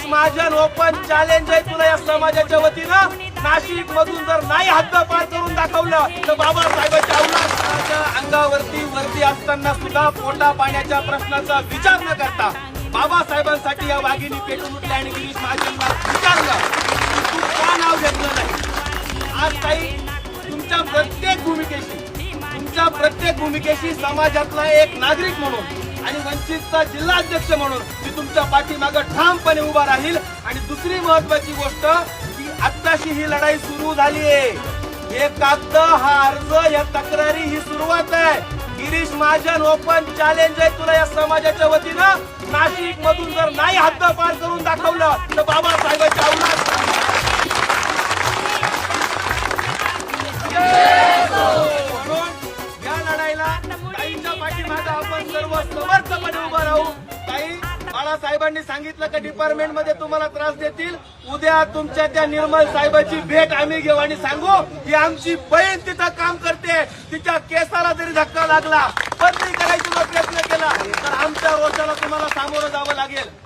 Girish Mahajan open challenge आहे तुला या समाजाच्या वतीनं. नाशिक मधून जर नाही हद्द पार करून दाखवलं तर बाबासाहेबांच्या अवलादाच्या अंगावरती वर्दी असताना सुद्धा पोटा पाण्याच्या प्रश्नाचा विचार न करता बाबासाहेबांसाठी या वाघिणी पेटून उठल्या आणि गिरीश महाजनला विचारलं की तू का नाव घेतलं नाही. आज काही तुमच्या प्रत्येक भूमिकेशी समाजातला एक नागरिक म्हणून आणि वंचितचा जिल्हाध्यक्ष म्हणून मी तुमच्या पाठीमागं ठामपणे उभा राहील. आणि दुसरी महत्वाची गोष्ट की आत्ताशी ही लढाई सुरू झाली आहे. हे कागद, हा अर्ज, या तक्रारी ही सुरुवात आहे. गिरीश महाजन ओपन चॅलेंज आहे तुला या समाजाच्या वतीनं. नाशिक मधून जर नाही हद्द पार करून दाखवलं तर बाबासाहेबांच्या अवलादाच्या या लढाईला ताईंच्या पाठीमागे आपण सर्व समर्थपणे उभं राहू. ताई, बाळासाहेबांनी सांगितलं की डिपार्टमेंट मध्ये तुम्हाला त्रास देतील. उद्या तुमच्या त्या निर्मल साहेबांची भेट आम्ही घेऊ आणि सांगू की आमची बहीण तिथं काम करते. तिच्या केसाला जरी धक्का लागला, बदली करायचा प्रयत्न केला तर आमच्या रोषाला तुम्हाला सामोरं जावं लागेल.